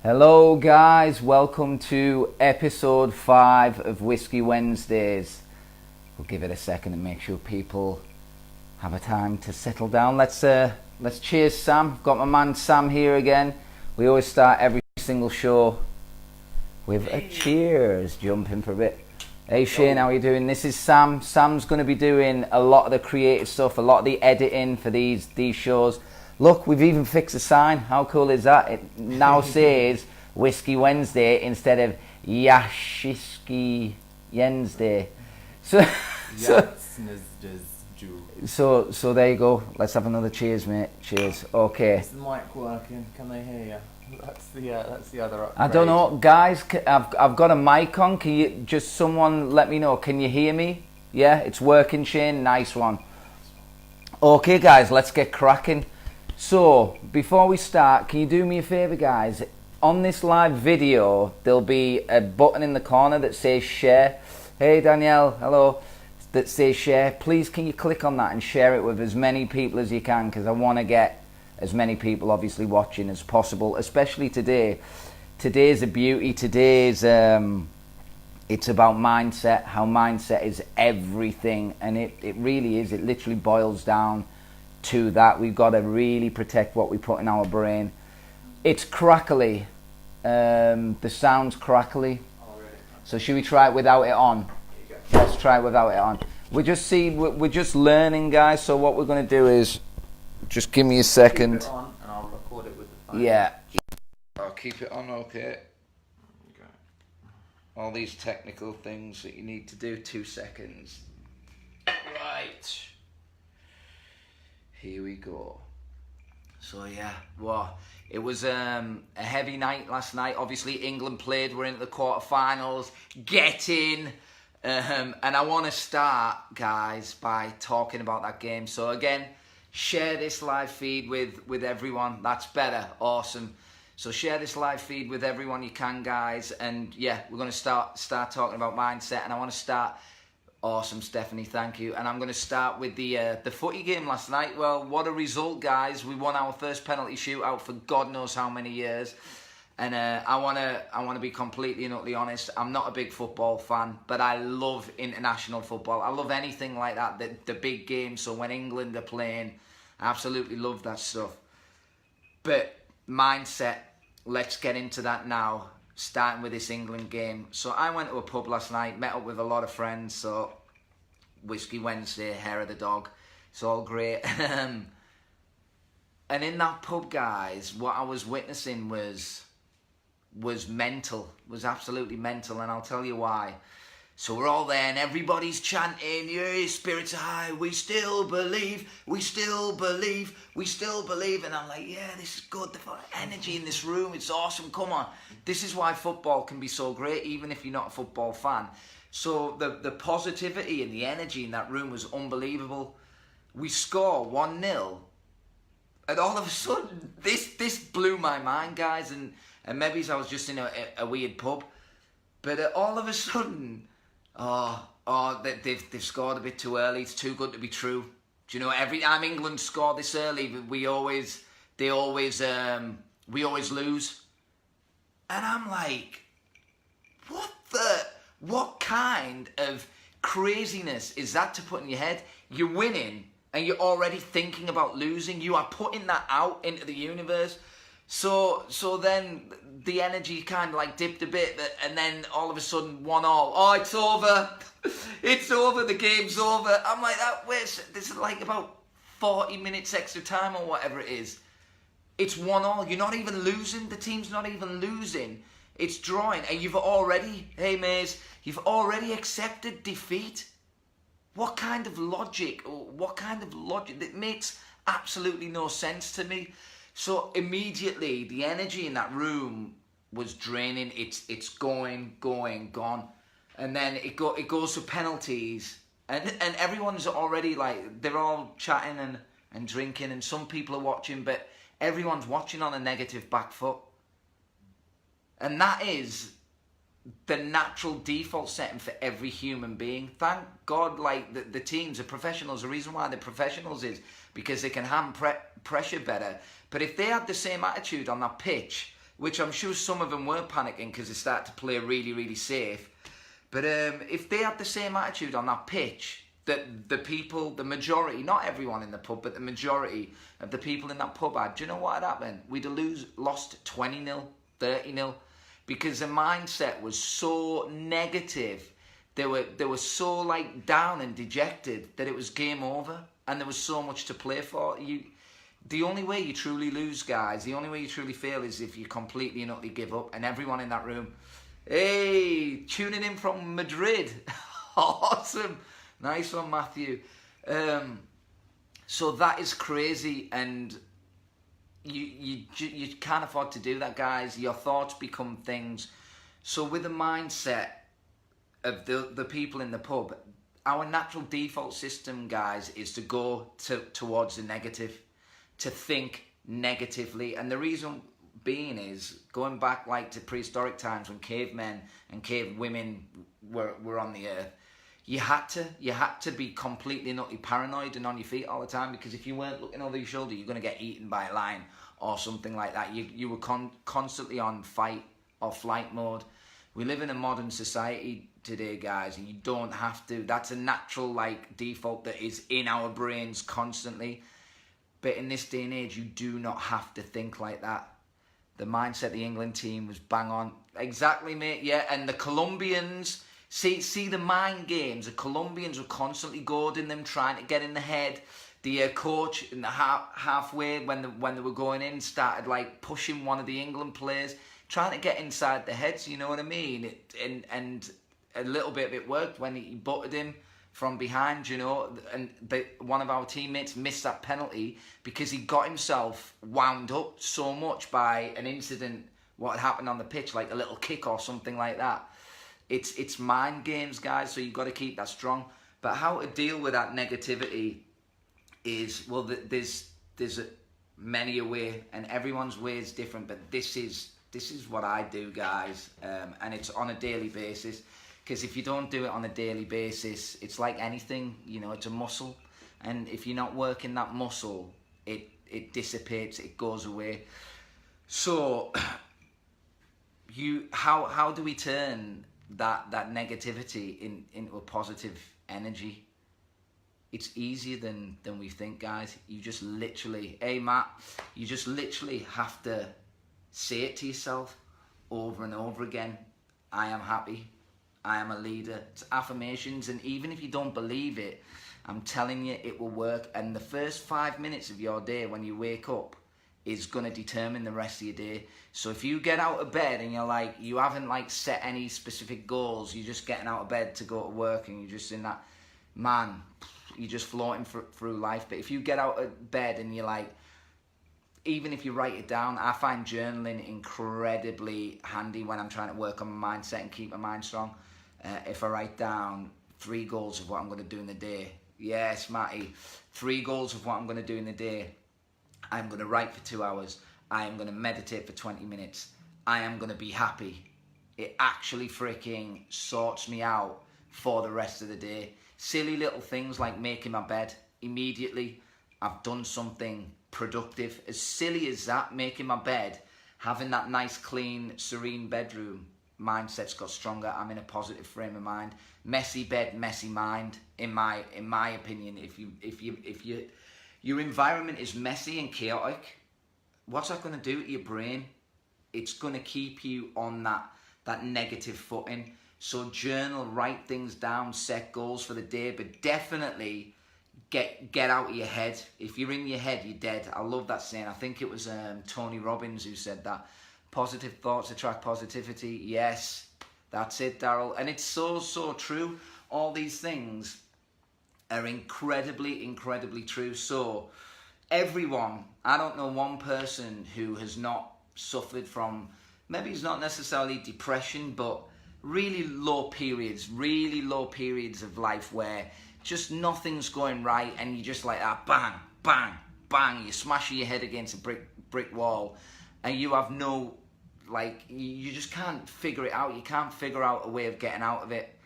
Hello guys, welcome to episode 5 of Whiskey Wednesdays. We'll give it a second and make sure people have a time to settle down. Let's cheers Sam. Got my man Sam here again. We always start every single show with a cheers, jumping for a bit. Hey Shane, how are you doing? This is Sam. Sam's going to be doing a lot of the creative stuff, a lot of the editing for these shows. Look, we've even fixed a sign. How cool is that? It now says Whiskey Wednesday instead of Yashiski Wednesday. So there you go. Let's have another cheers, mate. Cheers. Okay. Is the mic working? Can they hear you? That's the other upgrade. I don't know, guys. I've got a mic on. Can you just someone let me know? Can you hear me? Yeah, it's working, Shane. Nice one. Okay, guys, let's get cracking. So before we start, can you do me a favor, guys? On this live video, there'll be a button in the corner that says share. Hey, Danielle. Hello. That says share. Please, can you click on that and share it with as many people as you can? Because I want to get as many people obviously watching as possible, especially today. Today's a beauty. Today's it's about mindset, how mindset is everything, and it really is. It literally boils down to that. We've got to really protect what we put in our brain. It's crackly. The sound's crackly. So should we try it without it on? Let's try it without it on. We're just learning, guys. So what we're going to do is, just give me a second. Keep it on and I'll record it with the phone. Yeah. I'll keep it on, okay. All these technical things that you need to do. 2 seconds. Right. Here we go. So yeah, well, it was a heavy night last night. Obviously England played. We're into the quarterfinals. Get in. And I want to start, guys, by talking about that game. So again, share this live feed with everyone. That's better. Awesome. So share this live feed with everyone you can, guys. And yeah, we're going to start talking about mindset. And I want to start. Awesome, Stephanie. Thank you. And I'm going to start with the footy game last night. Well, what a result, guys. We won our first penalty shootout for God knows how many years. And I want to be completely and utterly honest. I'm not a big football fan, but I love international football. I love anything like that, the big games. So when England are playing, I absolutely love that stuff. But mindset, let's get into that now, starting with this England game. So I went to a pub last night, met up with a lot of friends. So Whiskey Wednesday, hair of the dog. It's all great. And in that pub, guys, what I was witnessing was mental, was absolutely mental, and I'll tell you why. So we're all there and everybody's chanting, yeah, spirits are high, we still believe, we still believe, we still believe. And I'm like, yeah, this is good, the energy in this room, it's awesome, come on. This is why football can be so great, even if you're not a football fan. So the positivity and the energy in that room was unbelievable. We score 1-0, and all of a sudden, this blew my mind, guys, and maybe I was just in a weird pub, but all of a sudden, they've scored a bit too early. It's too good to be true. Do you know, every time England score this early, we always lose. And I'm like, what kind of craziness is that to put in your head? You're winning and you're already thinking about losing. You are putting that out into the universe. So then the energy kind of like dipped a bit, and then all of a sudden 1-1. Oh, it's over. It's over. The game's over. I'm like, this is like about 40 minutes extra time or whatever it is. It's 1-1. You're not even losing. The team's not even losing. It's drawing. And you've already accepted defeat. What kind of logic? It makes absolutely no sense to me. So immediately, the energy in that room was draining. It's going, gone. And then it goes to penalties. And everyone's already like, they're all chatting and drinking. And some people are watching, but everyone's watching on a negative back foot. And that is the natural default setting for every human being. Thank God, like the teams, the professionals, the reason why they're professionals is because they can handle pressure better. But if they had the same attitude on that pitch, which I'm sure some of them were panicking because they started to play really, really safe. But if they had the same attitude on that pitch, that the people, the majority, not everyone in the pub, but the majority of the people in that pub had, do you know what had happened? We'd have lost 20-0, 30-0, because the mindset was so negative. They were so like down and dejected that it was game over, and there was so much to play for. The only way you truly lose, guys, the only way you truly fail is if you completely and utterly give up. And everyone in that room, hey, tuning in from Madrid, awesome, nice one, Matthew. So that is crazy, and you can't afford to do that, guys. Your thoughts become things. So with the mindset of the people in the pub, our natural default system, guys, is to go towards the negative, to think negatively. And the reason being is, going back like to prehistoric times when cavemen and cave women were on the earth, you had to be completely and utterly paranoid and on your feet all the time, because if you weren't looking over your shoulder, you're going to get eaten by a lion or something like that. You were constantly on fight or flight mode. We live in a modern society today, guys, and you don't have to. That's a natural like default that is in our brains constantly. But in this day and age, you do not have to think like that. The mindset of the England team was bang on. Exactly, mate. Yeah, and the Colombians, see the mind games. The Colombians were constantly goading them, trying to get in the head. The coach in the halfway when they were going in started like pushing one of the England players, trying to get inside the heads. You know what I mean? And a little bit of it worked when he butted him from behind, you know, and one of our teammates missed that penalty because he got himself wound up so much by an incident, what had happened on the pitch, like a little kick or something like that. It's mind games, guys, so you've got to keep that strong. But how to deal with that negativity is, well, there's many a way, and everyone's way is different, but this is what I do, guys, and it's on a daily basis. Because if you don't do it on a daily basis, it's like anything, you know, it's a muscle. And if you're not working that muscle, it dissipates, it goes away. So, how do we turn that negativity into a positive energy? It's easier than we think, guys. You just literally, hey Matt, you just literally have to say it to yourself over and over again. I am happy. I am a leader. It's affirmations, and even if you don't believe it, I'm telling you, it will work. And the first 5 minutes of your day when you wake up is going to determine the rest of your day. So if you get out of bed and you're like, you haven't like set any specific goals, you're just getting out of bed to go to work and you're just in that, man, you're just floating through life. But if you get out of bed and you're like, even if you write it down, I find journaling incredibly handy when I'm trying to work on my mindset and keep my mind strong. If I write down 3 goals of what I'm going to do in the day. Yes, Matty. 3 goals of what I'm going to do in the day. I'm going to write for 2 hours. I am going to meditate for 20 minutes. I am going to be happy. It actually freaking sorts me out for the rest of the day. Silly little things like making my bed. Immediately, I've done something productive. As silly as that, making my bed, having that nice, clean, serene bedroom, mindset's got stronger. I'm in a positive frame of mind. Messy bed, messy mind. In my opinion, if your environment is messy and chaotic, what's that going to do to your brain? It's going to keep you on that negative footing. So journal, write things down, set goals for the day, but definitely get out of your head. If you're in your head, you're dead. I love that saying. I think it was Tony Robbins who said that. Positive thoughts attract positivity. Yes, that's it, Daryl. And it's so true. All these things are incredibly, incredibly true. So everyone, I don't know one person who has not suffered from, maybe it's not necessarily depression, but really low periods of life where just nothing's going right and you just like that, bang, bang, bang, you're smashing your head against a brick wall and you have no, like, you just can't figure it out. You can't figure out a way of getting out of it.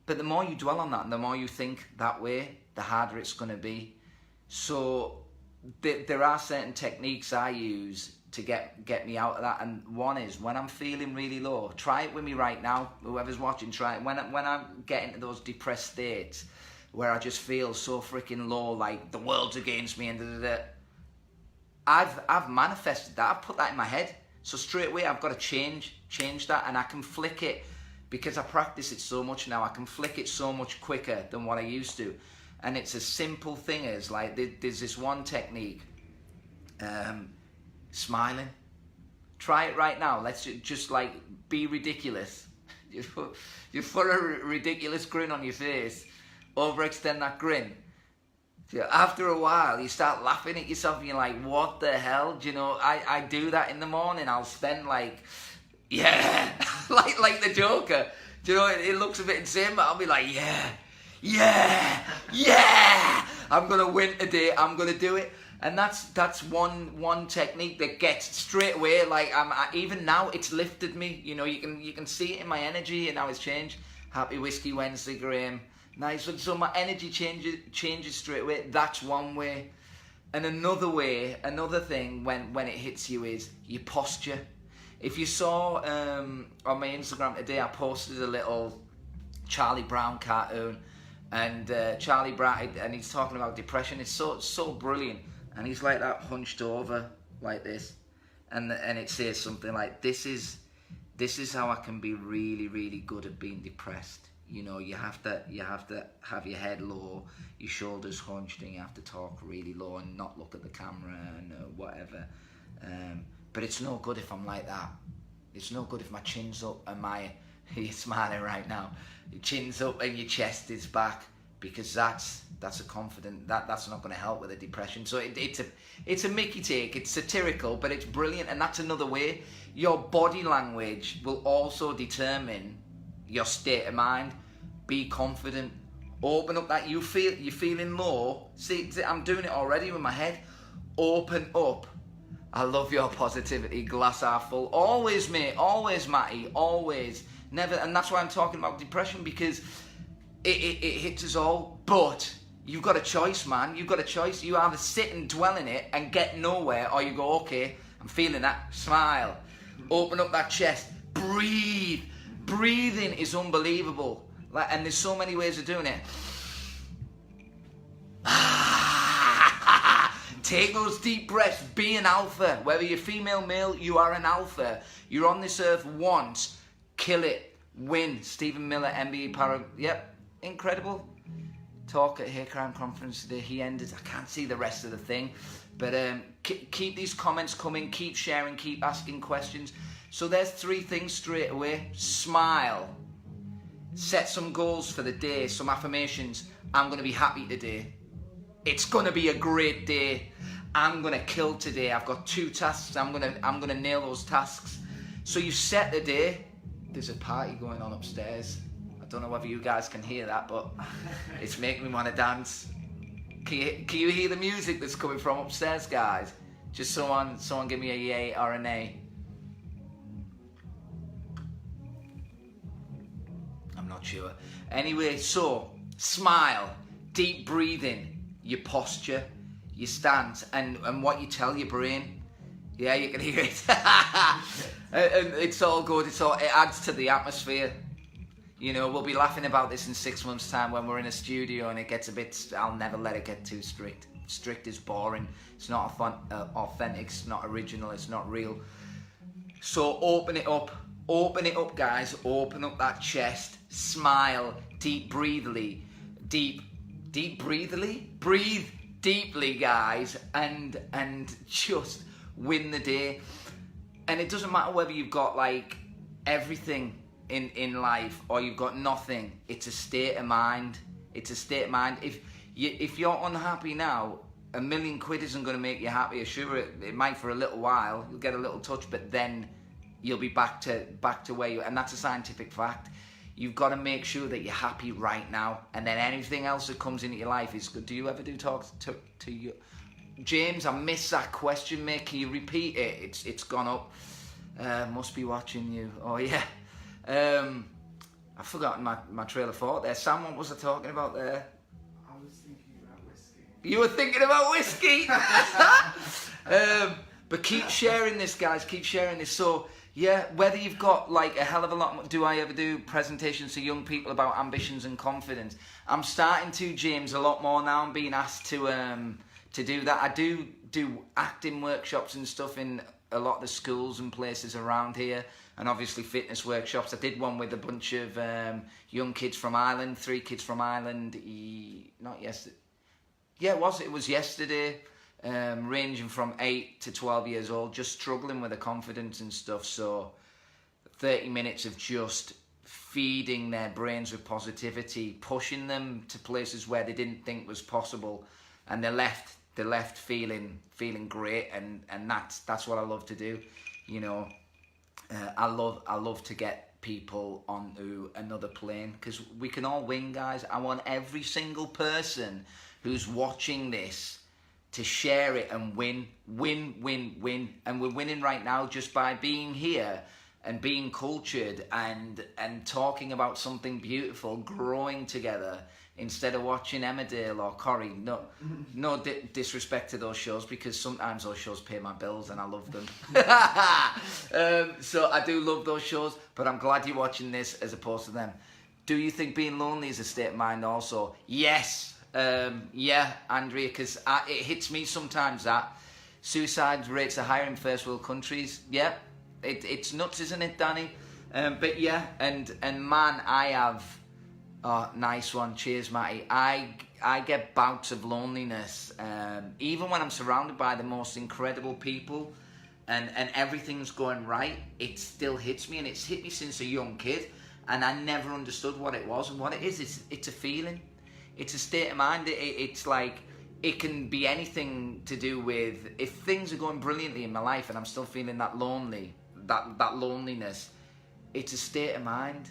But the more you dwell on that and the more you think that way, the harder it's going to be. So there are certain techniques I use to get me out of that. And one is when I'm feeling really low, try it with me right now. Whoever's watching, try it. When I'm getting to those depressed states where I just feel so freaking low, like the world's against me, and I've manifested that. I've put that in my head. So straight away, I've got to change that, and I can flick it because I practice it so much now. I can flick it so much quicker than what I used to, and it's a simple thing as like there's this one technique, smiling. Try it right now. Let's just like be ridiculous. You put a ridiculous grin on your face, overextend that grin. After a while, you start laughing at yourself and you're like, what the hell? Do you know, I do that in the morning. I'll spend like, yeah, like the Joker. Do you know, it looks a bit insane, but I'll be like, yeah, I'm going to win today. I'm going to do it. And that's one technique that gets straight away, like, even now, it's lifted me. You know, you can see it in my energy and how it's changed. Happy Whiskey Wednesday, Graham. Nice. So my energy changes straight away. That's one way. And another way, another thing when it hits you is your posture. If you saw on my Instagram today, I posted a little Charlie Brown cartoon, and Charlie Brown, and he's talking about depression. It's so brilliant, and he's like that hunched over like this, and it says something like, "This is how I can be really, really good at being depressed." You know, you have to have your head low, your shoulders hunched, and you have to talk really low and not look at the camera and whatever. But it's no good if I'm like that. It's no good if my chin's up and you're smiling right now. Your chin's up and your chest is back, because that's a confident, that's not going to help with the depression. So it's a Mickey take. It's satirical, but it's brilliant, and that's another way. Your body language will also determine your state of mind. Be confident. Open up that you're feeling low. See, I'm doing it already with my head. Open up. I love your positivity. Glass half full. Always, mate. Always, Matty. Always. Never. And that's why I'm talking about depression, because it hits us all. But you've got a choice, man. You've got a choice. You either sit and dwell in it and get nowhere, or you go, okay, I'm feeling that. Smile. Open up that chest. Breathe. Breathing is unbelievable, and there's so many ways of doing it. Take those deep breaths. Be an alpha. Whether you're female, male, you are an alpha. You're on this earth once. Kill it. Win. Stephen Miller, NBA para. Yep, incredible. Talk at Hate Crime Conference today. He ended. I can't see the rest of the thing, but keep these comments coming. Keep sharing. Keep asking questions. So there's 3 things straight away. Smile. Set some goals for the day, some affirmations. I'm going to be happy today. It's going to be a great day. I'm going to kill today. I've got 2 tasks. I'm going to nail those tasks. So you set the day. There's a party going on upstairs. I don't know whether you guys can hear that, but it's making me want to dance. Can you hear the music that's coming from upstairs, guys? Just someone give me a yay or a nay. Not sure. Anyway, so smile, deep breathing, your posture, your stance, and what you tell your brain. Yeah, you can hear it. And it's all good. It adds to the atmosphere. You know, we'll be laughing about this in 6 months' time when we're in a studio and it gets a bit. I'll never let it get too strict. Strict is boring. It's not authentic. It's not original. It's not real. So open it up. Open it up, guys. Open up that chest. Smile. Breathe deeply, guys, and just win the day. And it doesn't matter whether you've got like everything in life or you've got nothing. It's a state of mind. It's a state of mind. If you're unhappy now, £1 million isn't going to make you happier. Sure, it might for a little while. You'll get a little touch, but then you'll be back to where you. And that's a scientific fact. You've got to make sure that you're happy right now, and then anything else that comes into your life is good. Do you ever do talks to you? James, I missed that question, mate. Can you repeat it? It's gone up. Must be watching you. Oh yeah. I've forgotten my trail of thought there. Sam, what was I talking about there? I was thinking about whiskey. You were thinking about whiskey. But keep sharing this, guys. Keep sharing this. So, yeah, whether you've got like a hell of a lot, do I ever do presentations to young people about ambitions and confidence? I'm starting to, James, a lot more now. I'm being asked to do that. I do acting workshops and stuff in a lot of the schools and places around here, and obviously fitness workshops. I did one with a bunch of young kids from Ireland, 3 kids from Ireland. Not yesterday. Yeah, it was yesterday. Ranging from 8 to 12 years old, just struggling with the confidence and stuff. So 30 minutes of just feeding their brains with positivity, pushing them to places where they didn't think was possible, and they left feeling great, and that's what I love to do. You know, I love to get people onto another plane, because we can all win, guys. I want every single person who's watching this to share it and win. And we're winning right now just by being here and being cultured and talking about something beautiful, growing together, instead of watching Emmerdale or Corrie. No disrespect to those shows, because sometimes those shows pay my bills and I love them. So I do love those shows, but I'm glad you're watching this as opposed to them. Do you think being lonely is a state of mind also? Yes. Yeah, Andrea, because it hits me sometimes that suicide rates are higher in first world countries. Yeah, it's nuts, isn't it, Danny? But yeah, and man, I have, nice one, cheers, Matty. I get bouts of loneliness, even when I'm surrounded by the most incredible people, and everything's going right. It still hits me, and it's hit me since a young kid, and I never understood what it was. And what it is, it's a feeling. It's a state of mind. It's like, it can be anything to do with, if things are going brilliantly in my life and I'm still feeling that that loneliness, it's a state of mind.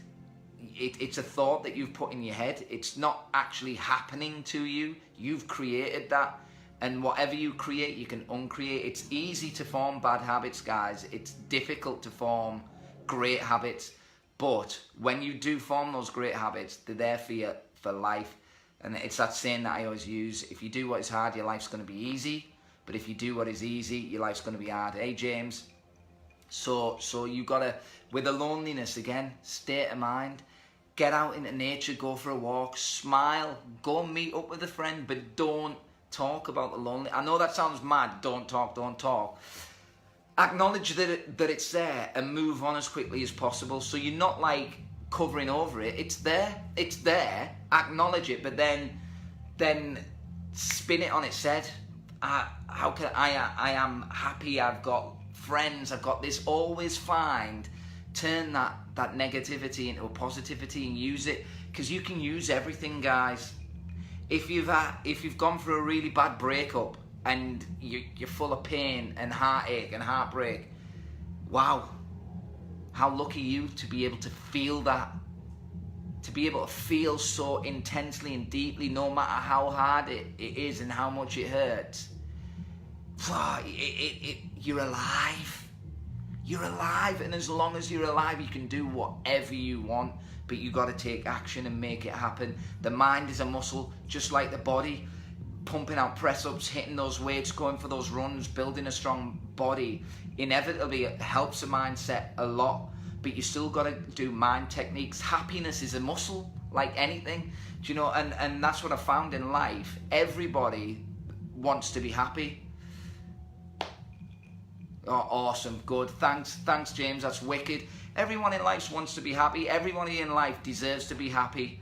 It's a thought that you've put in your head. It's not actually happening to you. You've created that. And whatever you create, you can uncreate. It's easy to form bad habits, guys. It's difficult to form great habits. But when you do form those great habits, they're there for you for life. And it's that saying that I always use: if you do what is hard, your life's going to be easy. But if you do what is easy, your life's going to be hard. Hey, James. So you got to, with the loneliness again, state of mind, get out into nature, go for a walk, smile, go meet up with a friend, but don't talk about the lonely. I know that sounds mad. Don't talk. Acknowledge that it's there and move on as quickly as possible. So you're not like covering over it. It's there, acknowledge it, but then spin it on its head. How can I am happy, I've got friends, I've got this. Always turn that negativity into a positivity and use it, because you can use everything, guys. If you've gone through a really bad breakup and you're full of pain and heartache and heartbreak, wow, how lucky you to be able to feel that, to be able to feel so intensely and deeply, no matter how hard it is and how much it hurts. You're alive. You're alive, and as long as you're alive, you can do whatever you want, but you got to take action and make it happen. The mind is a muscle, just like the body. Pumping out press-ups, hitting those weights, going for those runs, building a strong body, inevitably it helps the mindset a lot, but you still got to do mind techniques. Happiness is a muscle, like anything, do you know? And that's what I found in life. Everybody wants to be happy. Oh, awesome, good. Thanks, James. That's wicked. Everyone in life wants to be happy. Everybody in life deserves to be happy,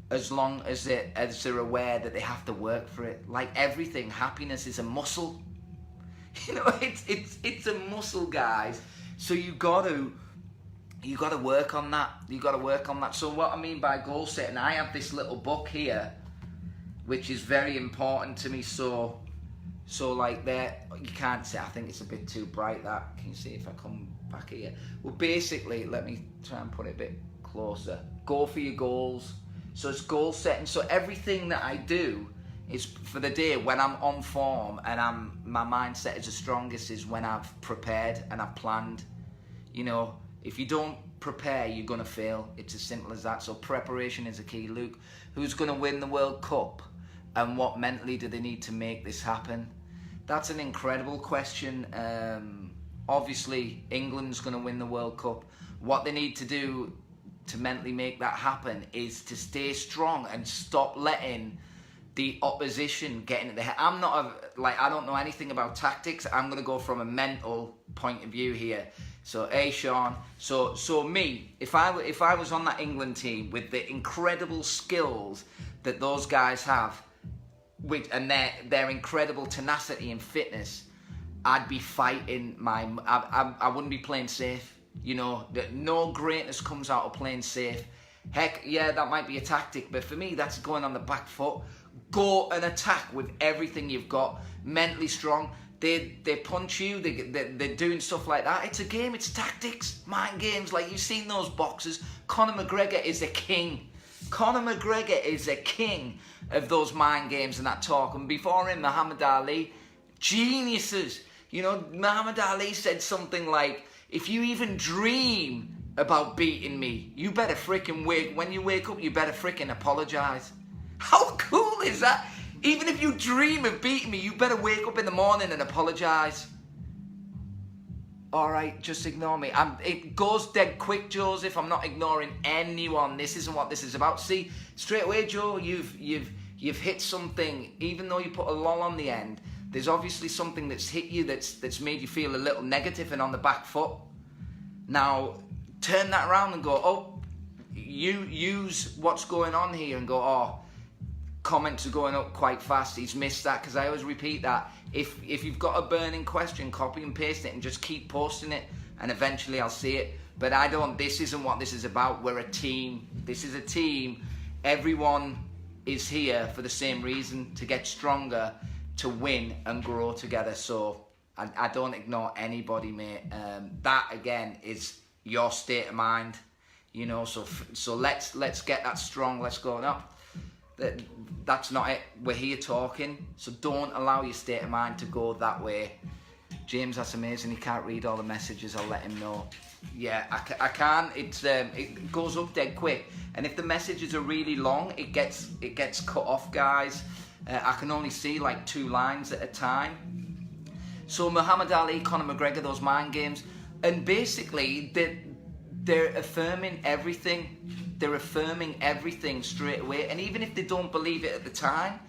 as long as they're aware that they have to work for it. Like everything, happiness is a muscle. You know, it's a muscle, guys. So you got to work on that. You got to work on that. So what I mean by goal setting, I have this little book here, which is very important to me. So like there, you can't see. I think it's a bit too bright. That, can you see if I come back here? Well, basically, let me try and put it a bit closer. Go for your goals. So it's goal setting. So everything that I do is for the day when I'm on form and my mindset is the strongest, is when I've prepared and I've planned. You know, if you don't prepare, you're gonna fail. It's as simple as that. So preparation is a key. Luke, who's gonna win the World Cup, and what mentally do they need to make this happen? That's an incredible question. Obviously, England's going to win the World Cup. What they need to do to mentally make that happen is to stay strong and stop letting the opposition get into the head. I don't know anything about tactics. I'm going to go from a mental point of view here. So, Sean. So me, if I was on that England team with the incredible skills that those guys have, and their incredible tenacity and fitness, I'd be fighting I wouldn't be playing safe. You know, no greatness comes out of playing safe. Heck, yeah, that might be a tactic, but for me, that's going on the back foot. Go and attack with everything you've got. Mentally strong. They punch you. They're doing stuff like that. It's a game. It's tactics, mind games. Like, you've seen those boxers. Conor McGregor is a king. Conor McGregor is a king of those mind games and that talk. And before him, Muhammad Ali, geniuses. You know, Muhammad Ali said something like, if you even dream about beating me, you better frickin' when you wake up, you better frickin' apologize. How cool is that? Even if you dream of beating me, you better wake up in the morning and apologize. Alright, just ignore me. It goes dead quick, Joseph. I'm not ignoring anyone. This isn't what this is about. See, straight away, Joe, you've hit something. Even though you put a lol on the end, there's obviously something that's hit you that's made you feel a little negative and on the back foot. Now, turn that around and go, oh, you use what's going on here and go, oh, comments are going up quite fast. He's missed that, because I always repeat that. If you've got a burning question, copy and paste it and just keep posting it, and eventually I'll see it. But this isn't what this is about. We're a team. This is a team. Everyone is here for the same reason, to get stronger, to win and grow together. So I don't ignore anybody, mate. That again is your state of mind, you know. So let's get that strong. Let's go now. That's not it. We're here talking, so don't allow your state of mind to go that way. James, that's amazing. He can't read all the messages. I'll let him know. Yeah, I can't. It goes up dead quick, and if the messages are really long, it gets cut off, guys. I can only see like 2 lines at a time. So Muhammad Ali, Conor McGregor, those mind games, and basically they're affirming everything. They're affirming everything straight away. And even if they don't believe it at the time,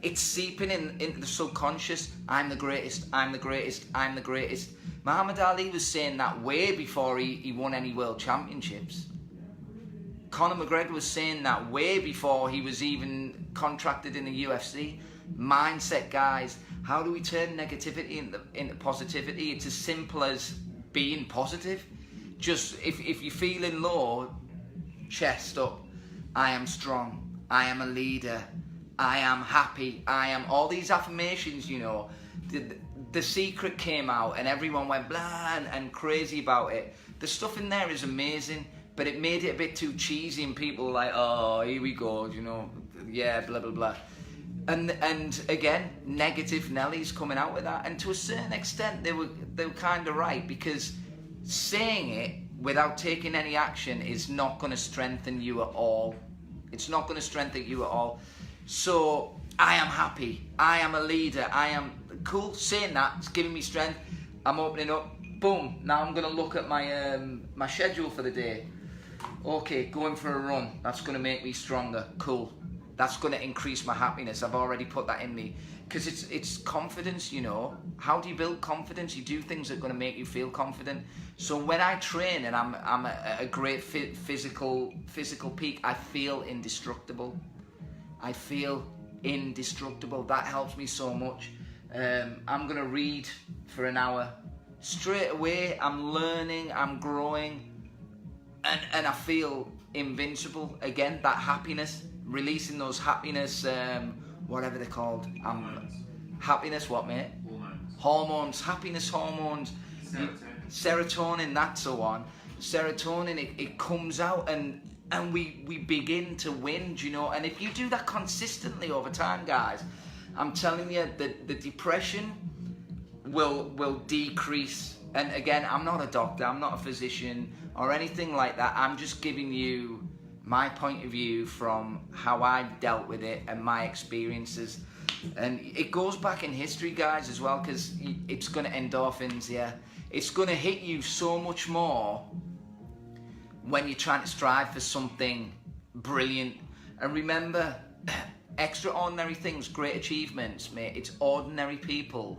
it's seeping into the subconscious. I'm the greatest, I'm the greatest, I'm the greatest. Muhammad Ali was saying that way before he won any world championships. Conor McGregor was saying that way before he was even contracted in the UFC. Mindset, guys. How do we turn negativity into positivity? It's as simple as being positive. Just, if you're feeling low, chest up. I am strong. I am a leader. I am happy. I am all these affirmations, you know. The Secret came out and everyone went blah and crazy about it. The stuff in there is amazing, but it made it a bit too cheesy and people were like, oh, here we go, you know, yeah, blah, blah, blah. And again, negative Nelly's coming out with that. And to a certain extent, they were kind of right, because saying it without taking any action is not going to strengthen you at all. It's not going to strengthen you at all. So I am happy. I am a leader. I am cool. Saying that, it's giving me strength. I'm opening up. Boom. Now I'm going to look at my my schedule for the day. Okay, going for a run. That's going to make me stronger. Cool. That's going to increase my happiness. I've already put that in me. Because it's confidence, you know. How do you build confidence? You do things that are going to make you feel confident. So when I train and I'm at a great physical peak, I feel indestructible. I feel indestructible. That helps me so much. I'm going to read for an hour. Straight away, I'm learning, I'm growing. And I feel invincible. Again, that happiness. Releasing those happiness, whatever they're called. Happiness, what, mate? Hormones, happiness hormones. Serotonin, that's the one. Serotonin, it comes out and we begin to win, you know. And if you do that consistently over time, guys, I'm telling you that the depression will decrease. And again, I'm not a doctor, I'm not a physician or anything like that. I'm just giving you my point of view from how I've dealt with it and my experiences. And it goes back in history, guys, as well, because it's going to endorphins, yeah. It's going to hit you so much more when you're trying to strive for something brilliant. And remember, extraordinary things, great achievements, mate. It's ordinary people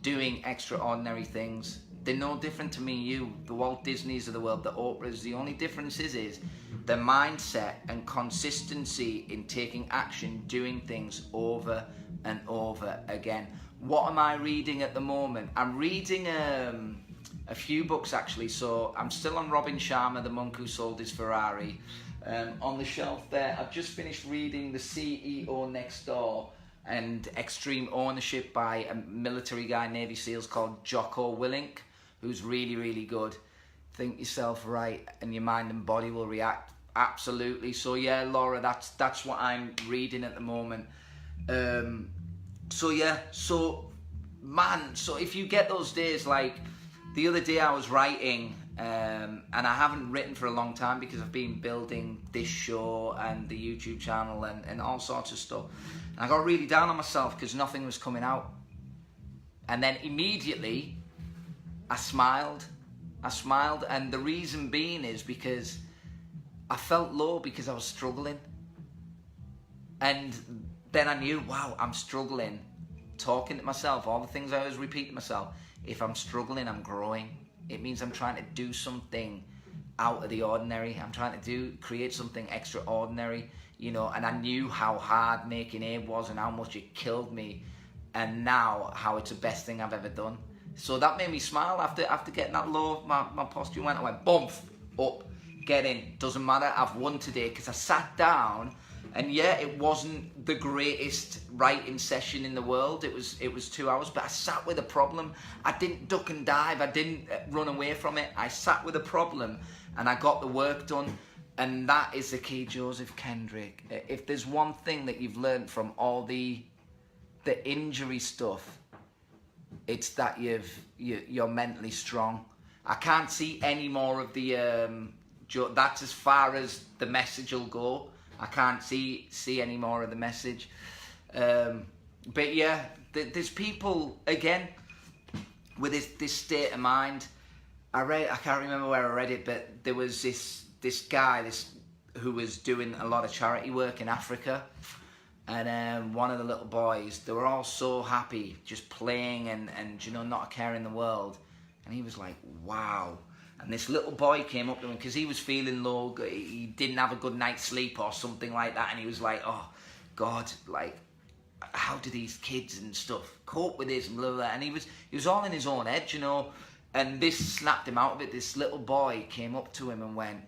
doing extraordinary things. They're no different to me and you, the Walt Disneys of the world, the Oprahs. The only difference is the mindset and consistency in taking action, doing things over and over again. What am I reading at the moment? I'm reading a few books, actually. So I'm still on Robin Sharma, The Monk Who Sold His Ferrari. On the shelf there, I've just finished reading The CEO Next Door and Extreme Ownership by a military guy, Navy SEALs, called Jocko Willink, who's really, really good. Think yourself right and your mind and body will react. Absolutely. So yeah, Laura, that's what I'm reading at the moment. So yeah, so man, so if you get those days, like the other day I was writing, and I haven't written for a long time because I've been building this show and the YouTube channel and all sorts of stuff. And I got really down on myself because nothing was coming out. And then immediately I smiled, and the reason being is because I felt low because I was struggling. And then I knew, wow, I'm struggling. Talking to myself, all the things I always repeat to myself, if I'm struggling, I'm growing. It means I'm trying to do something out of the ordinary. I'm trying to create something extraordinary, you know, and I knew how hard making Abe was and how much it killed me, and now how it's the best thing I've ever done. So that made me smile after getting that low. My posture went, I went, boom, up, get in. Doesn't matter, I've won today, because I sat down, and yeah, it wasn't the greatest writing session in the world. It was 2 hours, but I sat with a problem. I didn't duck and dive. I didn't run away from it. I sat with a problem, and I got the work done. And that is the key, Joseph Kendrick. If there's one thing that you've learned from all the injury stuff, it's that you're mentally strong. I can't see any more of the that's as far as the message will go. I can't see any more of the message. But yeah, there's people, again, with this state of mind. I can't remember where I read it, but there was this guy who was doing a lot of charity work in Africa. And one of the little boys, they were all so happy, just playing and you know, not a care in the world. And he was like, wow. And this little boy came up to him because he was feeling low. He didn't have a good night's sleep or something like that. And he was like, oh, God, like, how do these kids and stuff cope with this and blah, blah, blah. And he was all in his own head, you know. And this snapped him out of it. This little boy came up to him and went,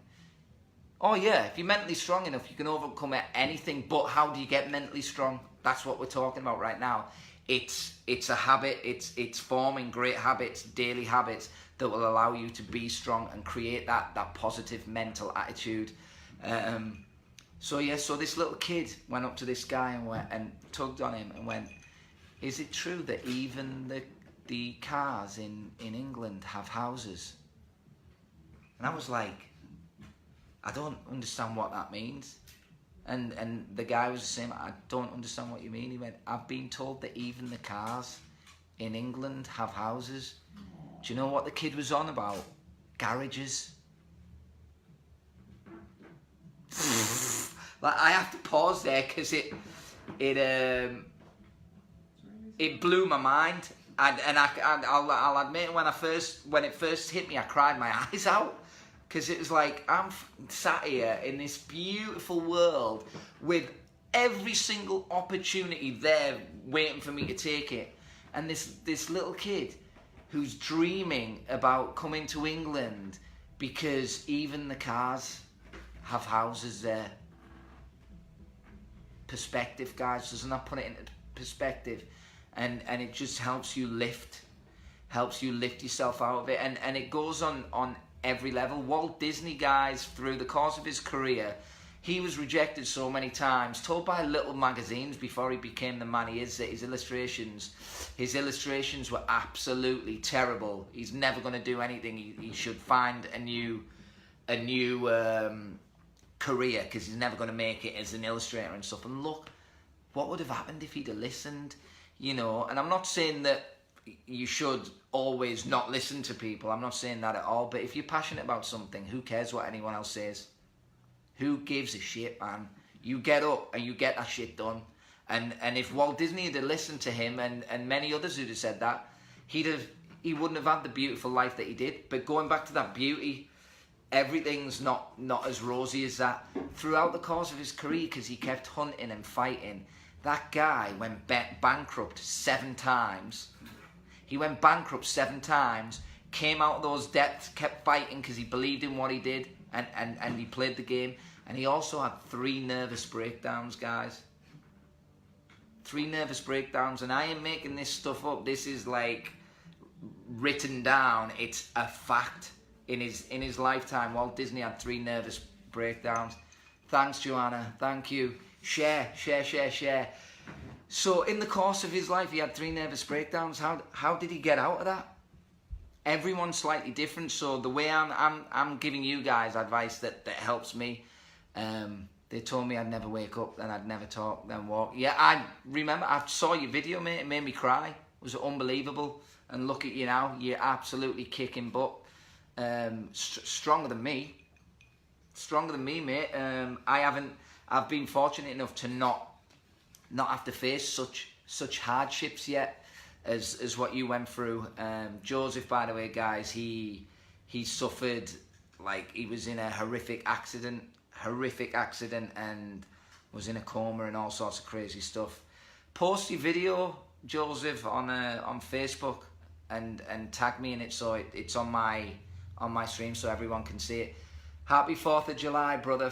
oh yeah, if you're mentally strong enough, you can overcome anything. But how do you get mentally strong? That's what we're talking about right now. It's a habit. It's forming great habits, daily habits that will allow you to be strong and create that positive mental attitude. So this little kid went up to this guy and tugged on him and went, is it true that even the cars in England have houses? And I was like, I don't understand what that means. And the guy was the same, I don't understand what you mean. He went, I've been told that even the cars in England have houses. Do you know what the kid was on about? Garages. Like, I have to pause there because it blew my mind. And I'll admit, when it first hit me, I cried my eyes out. Because it was like, I'm sat here in this beautiful world with every single opportunity there waiting for me to take it. And this little kid who's dreaming about coming to England because even the cars have houses there. Perspective, guys. Doesn't that put it into perspective? And it just helps you lift yourself out of it. And it goes on every level. Walt Disney, guys, through the course of his career, he was rejected so many times, told by little magazines before he became the man he is, that his illustrations were absolutely terrible. He's never going to do anything. He should find a new career because he's never going to make it as an illustrator and stuff. And look what would have happened if he'd have listened? You know, and I'm not saying that you should always not listen to people. I'm not saying that at all. But if you're passionate about something, who cares what anyone else says? Who gives a shit, man? You get up and you get that shit done. And if Walt Disney had listened to him and many others who'd have said that, he wouldn't have had the beautiful life that he did. But going back to that beauty, everything's not as rosy as that. Throughout the course of his career, because he kept hunting and fighting, that guy went bankrupt 7 times. He went bankrupt 7 times, came out of those depths, kept fighting because he believed in what he did, and he played the game. And he also had 3 nervous breakdowns, guys. 3 nervous breakdowns, and I ain't making this stuff up. This is like written down. It's a fact. In his lifetime, Walt Disney had 3 nervous breakdowns. Thanks, Joanna. Thank you. Share. So in the course of his life, he had 3 nervous breakdowns. How did he get out of that? Everyone's slightly different. So the way I'm giving you guys advice that helps me. They told me I'd never wake up and I'd never talk, then walk. Yeah, I remember. I saw your video, mate. It made me cry. It was unbelievable. And look at you now. You're absolutely kicking butt. Stronger than me. Stronger than me, mate. I've been fortunate enough to not have to face such hardships yet as what you went through. Joseph, by the way, guys, he suffered, like, he was in a horrific accident and was in a coma and all sorts of crazy stuff. Post your video, Joseph, on Facebook and tag me in it so it's on my stream so everyone can see it. Happy 4th of July, brother,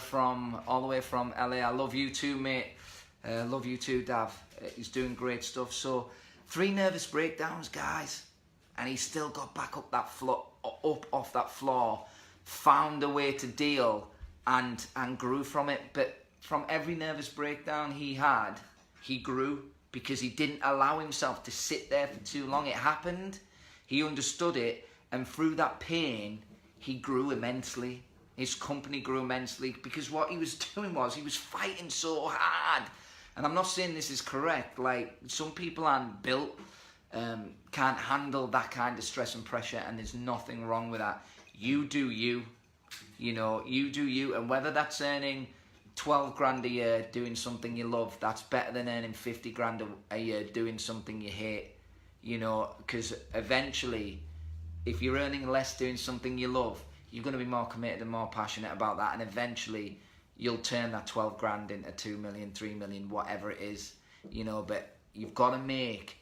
all the way from LA. I love you too, mate. Love you too, Dav. He's doing great stuff. So 3 nervous breakdowns, guys, and he still got back up off that floor, found a way to deal and grew from it. But from every nervous breakdown he had, he grew because he didn't allow himself to sit there for too long. It happened. He understood it, and through that pain, he grew immensely. His company grew immensely because what he was doing was he was fighting so hard. And I'm not saying this is correct. Like, some people aren't built, can't handle that kind of stress and pressure, and there's nothing wrong with that. You do you. You know, you do you, and whether that's earning 12 grand a year doing something you love, that's better than earning 50 grand a year doing something you hate. You know, because eventually, if you're earning less doing something you love, you're going to be more committed and more passionate about that, and eventually you'll turn that 12 grand into 2 million, 3 million, whatever it is. You know, but you've got to make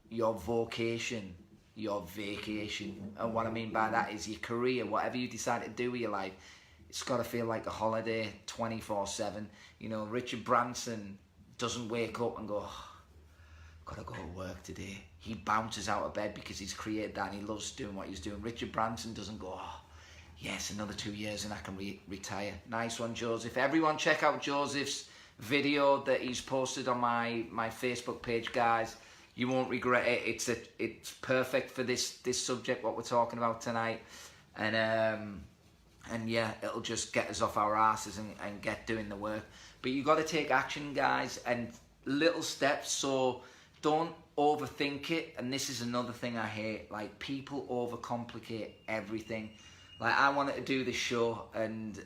your vocation your vacation. And what I mean by that is your career, whatever you decide to do with your life, it's got to feel like a holiday 24/7. You know, Richard Branson doesn't wake up and go, oh, got to go to work today. He bounces out of bed because he's created that and he loves doing what he's doing. Richard Branson doesn't go, oh, yes, another 2 years and I can retire. Nice one, Joseph. Everyone check out Joseph's video that he's posted on my Facebook page, guys. You won't regret it. It's perfect for this subject, what we're talking about tonight. And yeah, it'll just get us off our asses and get doing the work. But you got to take action, guys, and little steps. So don't overthink it. And this is another thing I hate. Like, people overcomplicate everything. Like, I wanted to do this show, and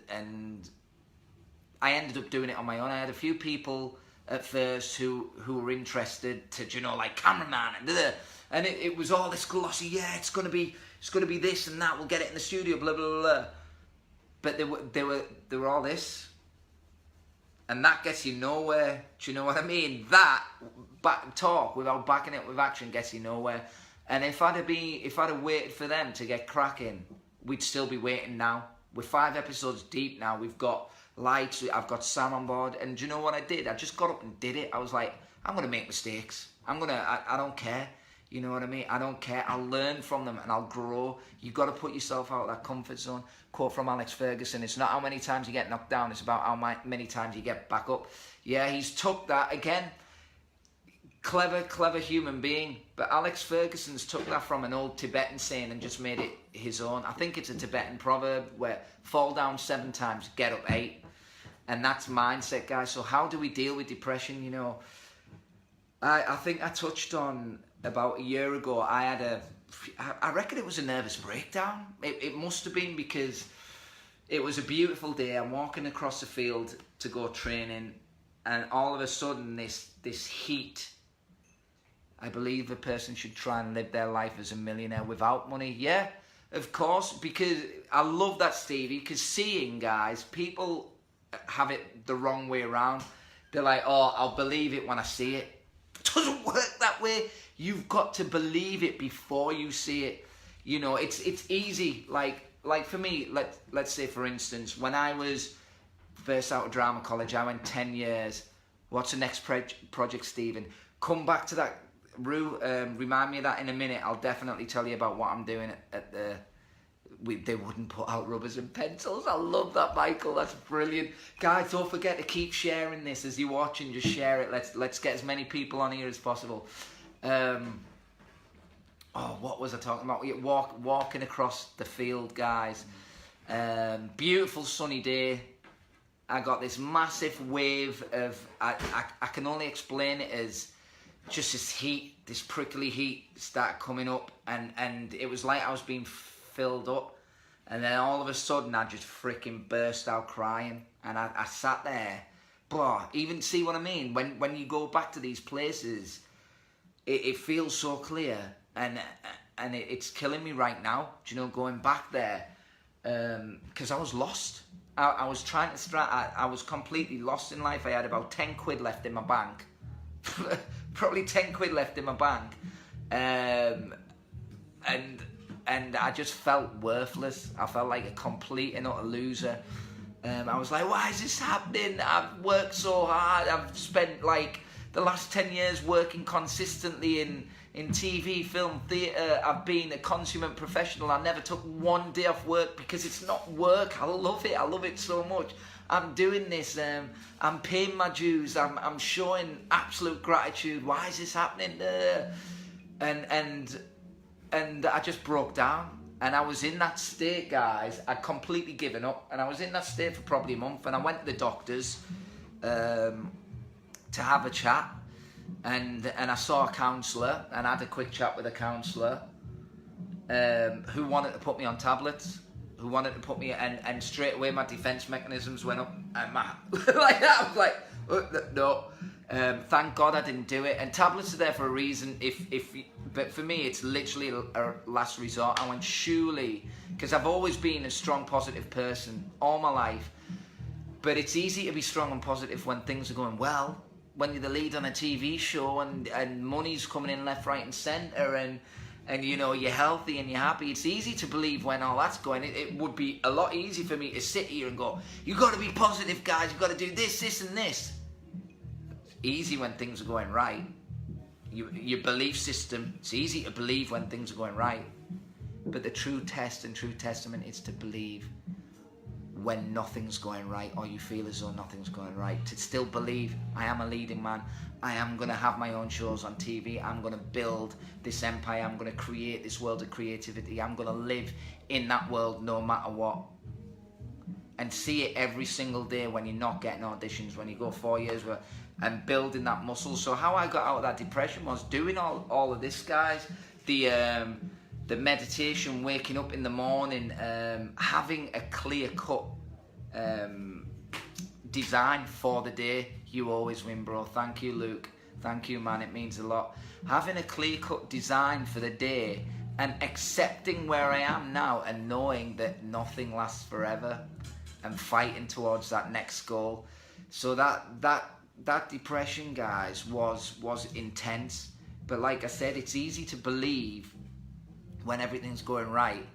I ended up doing it on my own. I had a few people at first who were interested to, you know, like, cameraman and it was all this glossy, yeah, it's gonna be this and that, we'll get it in the studio, blah blah blah. But they were all this, and that gets you nowhere. Do you know what I mean? That talk without backing it with action gets you nowhere. And if I'd have waited for them to get cracking, we'd still be waiting now. We're 5 episodes deep now. We've got lights. I've got Sam on board. And do you know what I did? I just got up and did it. I was like, I'm going to make mistakes. I don't care. You know what I mean? I don't care. I'll learn from them and I'll grow. You've got to put yourself out of that comfort zone. Quote from Alex Ferguson, it's not how many times you get knocked down, it's about how many times you get back up. Yeah, he's took that again. Clever human being. But Alex Ferguson's took that from an old Tibetan saying and just made it his own. I think it's a Tibetan proverb where fall down 7 times, get up 8. And that's mindset, guys. So how do we deal with depression? You know, I think I touched on about a year ago. I reckon it was a nervous breakdown. It must have been because it was a beautiful day. I'm walking across the field to go training, and all of a sudden this heat. I believe a person should try and live their life as a millionaire without money. Yeah, of course, because I love that, Stevie, because seeing, guys, people have it the wrong way around. They're like, oh, I'll believe it when I see it. It doesn't work that way. You've got to believe it before you see it. You know, it's easy. Like for me, let's say, for instance, when I was first out of drama college, I went 10 years. What's the next project, Stephen? Come back to that. Remind me of that in a minute. I'll definitely tell you about what I'm doing at the... They wouldn't put out rubbers and pencils. I love that, Michael. That's brilliant. Guys, don't forget to keep sharing this as you're watching. Just share it. Let's get as many people on here as possible. What was I talking about? Walking across the field, guys. Beautiful sunny day. I got this massive wave of... I can only explain it as just this heat, this prickly heat started coming up, and it was like I was being filled up, and then all of a sudden I just freaking burst out crying, and I sat there. Blah, even see what I mean? When you go back to these places, it feels so clear, and it's killing me right now. Do you know, going back there, because I was lost. I was trying to I was completely lost in life. I had about 10 quid left in my bank. Probably 10 quid left in my bank, and I just felt worthless. I felt like a complete and utter loser. I was like, why is this happening? I've worked so hard. I've spent like the last 10 years working consistently in TV, film, theatre. I've been a consummate professional. I never took one day off work because it's not work. I love it. I love it so much. I'm doing this. I'm paying my dues. I'm showing absolute gratitude. Why is this happening? And I just broke down. And I was in that state, guys. I'd completely given up. And I was in that state for probably a month. And I went to the doctors to have a chat. And I saw a counsellor. And I had a quick chat with a counsellor who wanted to put me on tablets. Who wanted to put me... And straight away my defence mechanisms went up. And like that. I was like, no. Thank God I didn't do it. And tablets are there for a reason. But for me, it's literally a last resort. I went, surely, because I've always been a strong, positive person all my life. But it's easy to be strong and positive when things are going well. When you're the lead on a TV show and money's coming in left, right, and centre, and you know you're healthy and you're happy. It's easy to believe when all that's going. It would be a lot easier for me to sit here and go, you got to be positive, guys. You got to do this, this, and this. Easy when things are going right. Your belief system, it's easy to believe when things are going right. But the true test and true testament is to believe when nothing's going right, or you feel as though nothing's going right. To still believe, I am a leading man. I am going to have my own shows on TV. I'm going to build this empire. I'm going to create this world of creativity. I'm going to live in that world no matter what. And see it every single day when you're not getting auditions, when you go 4 years and building that muscle. So how I got out of that depression was doing all of this, guys. The meditation, waking up in the morning, having a clear-cut design for the day. You always win, bro. Thank you, Luke. Thank you, man. It means a lot. Having a clear-cut design for the day and accepting where I am now and knowing that nothing lasts forever and fighting towards that next goal. So that depression, guys, was intense. But like I said, it's easy to believe when everything's going right.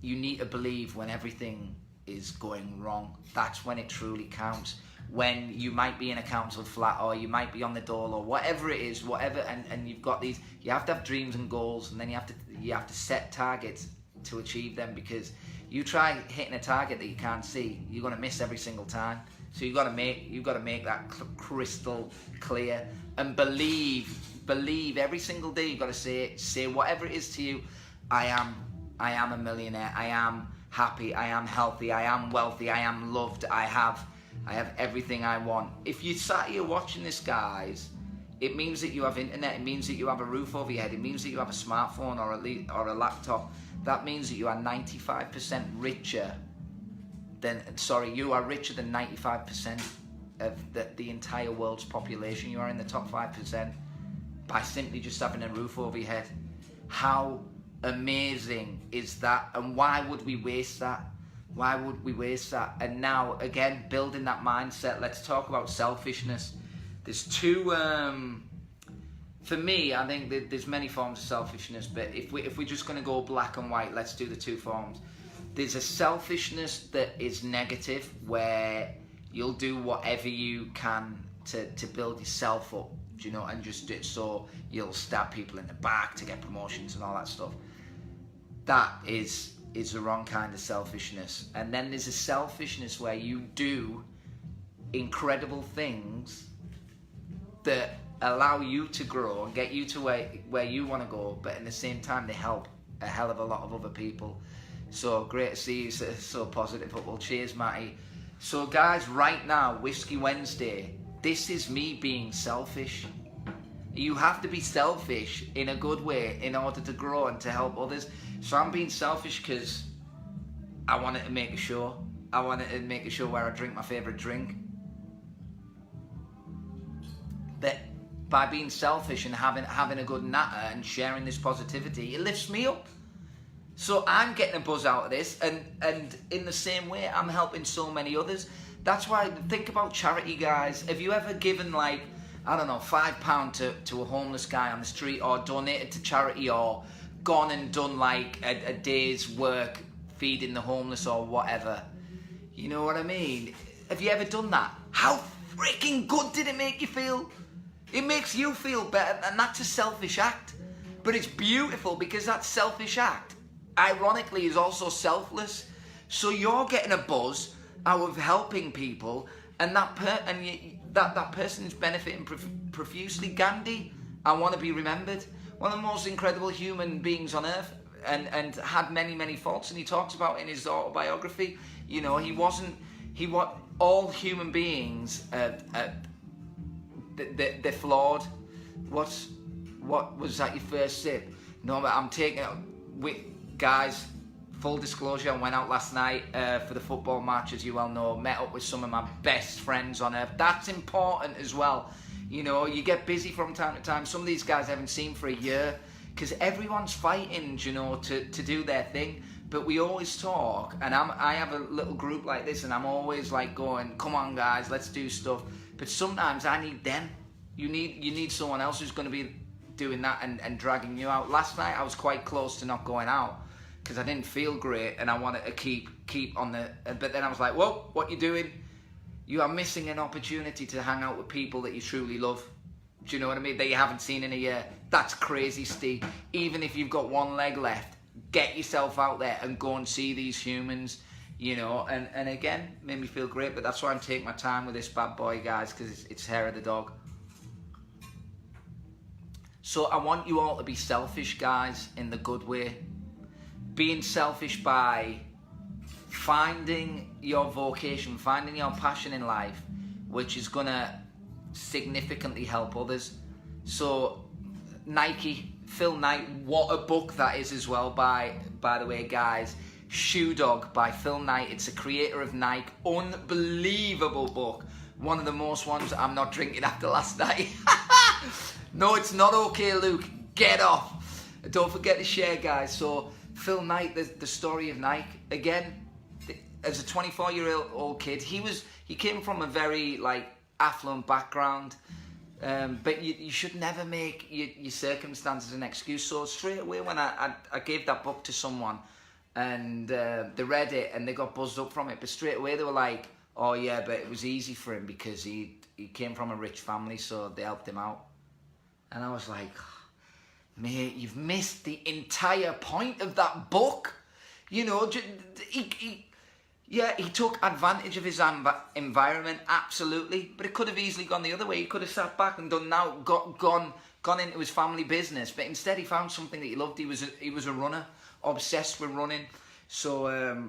You need to believe when everything is going wrong. That's when it truly counts. When you might be in a council flat, or you might be on the dole, or whatever it is, and you've got these, you have to have dreams and goals, and then you have to set targets to achieve them, because you try hitting a target that you can't see, you're going to miss every single time. So you've got to make that crystal clear, and believe every single day. You've got to say whatever it is to you. I am a millionaire. I am happy. I am healthy. I am wealthy. I am loved. I have everything I want. If you sat here watching this, guys, It means that you have internet. It means that you have a roof over your head. It means that you have a smartphone or a laptop. That means that you are 95% richer than, you are richer than 95% of the entire world's population. You are in the top 5% by simply just having a roof over your head. How amazing is that? And why would we waste that? Why would we waste that? And now, again, building that mindset, let's talk about selfishness. There's two, for me, I think that there's many forms of selfishness, but if we're just going to go black and white, let's do the two forms. There's a selfishness that is negative, where you'll do whatever you can to build yourself up, you know, and just do it so you'll stab people in the back to get promotions and all that stuff. That is the wrong kind of selfishness. And then there's a selfishness where you do incredible things that allow you to grow and get you to where you want to go, but at the same time they help a hell of a lot of other people. So great to see you so positive football. Cheers, Matty. So guys, right now, Whiskey Wednesday, this is me being selfish. You have to be selfish in a good way in order to grow and to help others. So I'm being selfish because I wanted to make a show. I wanted to make a show where I drink my favourite drink. That by being selfish and having a good natter and sharing this positivity, it lifts me up. So I'm getting a buzz out of this, and in the same way, I'm helping so many others. That's why, think about charity, guys. Have you ever given, like, I don't know, £5 to a homeless guy on the street, or donated to charity, or gone and done like a day's work feeding the homeless or whatever? You know what I mean? Have you ever done that? How freaking good did it make you feel? It makes you feel better, and that's a selfish act. But it's beautiful because that selfish act, ironically, is also selfless. So you're getting a buzz out of helping people, and that person is benefiting profusely. Gandhi, I want to be remembered. One of the most incredible human beings on earth, and had many faults, and he talks about in his autobiography. You know, all human beings, they're flawed. What was that, your first sip? No, but I'm taking it. Guys, full disclosure, I went out last night for the football match, as you well know. Met up with some of my best friends on earth. That's important as well. You know, you get busy from time to time. Some of these guys I haven't seen for a year because everyone's fighting, you know, to do their thing. But we always talk, and I have a little group like this, and I'm always like going, come on guys, let's do stuff. But sometimes I need them. You need someone else who's going to be doing that and dragging you out. Last night I was quite close to not going out because I didn't feel great, and I wanted to keep on the. But then I was like, whoa, what you doing? You are missing an opportunity to hang out with people that you truly love. Do you know what I mean? That you haven't seen in a year. That's crazy, Steve. Even if you've got one leg left, get yourself out there and go and see these humans. You know, and again, made me feel great. But that's why I'm taking my time with this bad boy, guys, because it's hair of the dog. So I want you all to be selfish, guys, in the good way. Being selfish by finding your vocation, finding your passion in life, which is going to significantly help others. So Nike, Phil Knight, what a book that is as well, by the way, guys. Shoe Dog by Phil Knight. It's a creator of Nike. Unbelievable book. One of the most ones. I'm not drinking after last night. No, it's not okay, Luke. Get off. Don't forget to share, guys. So Phil Knight, the story of Nike. Again, as a 24-year-old kid, he came from a very like affluent background. But you should never make your circumstances an excuse. So straight away when I gave that book to someone, and they read it and they got buzzed up from it, but straight away they were like, oh yeah, but it was easy for him because he came from a rich family, so they helped him out. And I was like, mate, you've missed the entire point of that book. You know, he took advantage of his environment, absolutely, but it could have easily gone the other way. He could have sat back and gone into his family business, but instead he found something that he loved. He was a runner, obsessed with running. So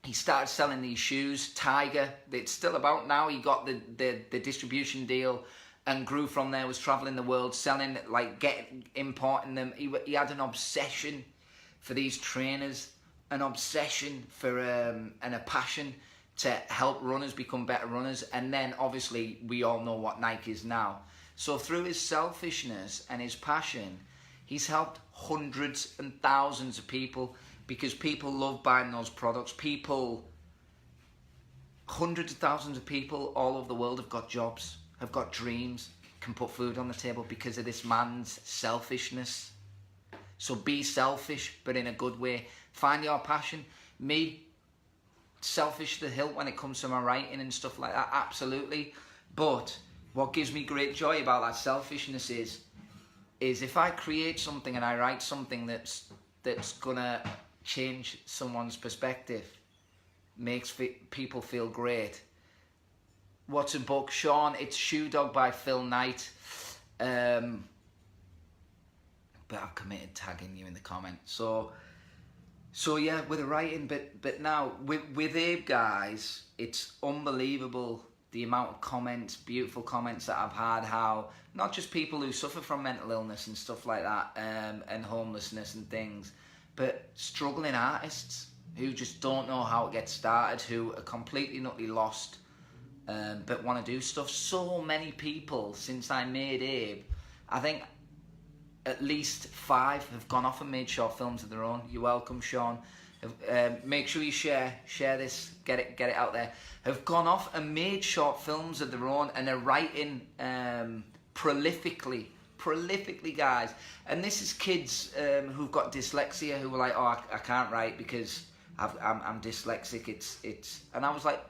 he started selling these shoes. Tiger, it's still about now. He got the distribution deal, and grew from there, was traveling the world, selling, like, importing them. He had an obsession for these trainers, an obsession for, and a passion to help runners become better runners. And then, obviously, we all know what Nike is now. So through his selfishness and his passion, he's helped hundreds and thousands of people, because people love buying those products. Hundreds of thousands of people all over the world have got jobs, have got dreams, can put food on the table because of this man's selfishness. So be selfish, but in a good way. Find your passion. Me, selfish to the hilt when it comes to my writing and stuff like that, absolutely. But what gives me great joy about that selfishness is if I create something and I write something that's gonna change someone's perspective, makes people feel great. What's a book, Sean? It's Shoe Dog by Phil Knight. But I've committed tagging you in the comments. So yeah, with the writing, but now with Abe, guys, it's unbelievable the amount of comments, beautiful comments that I've had. How not just people who suffer from mental illness and stuff like that, and homelessness and things, but struggling artists who just don't know how to get started, who are completely and utterly lost, but want to do stuff. So many people since I made Abe, I think at least 5 have gone off and made short films of their own. You're welcome, Sean. Make sure you share this, get it out there. Have gone off and made short films of their own, and are writing prolifically, guys. And this is kids who've got dyslexia, who were like, oh, I can't write because I'm dyslexic. It's and I was like,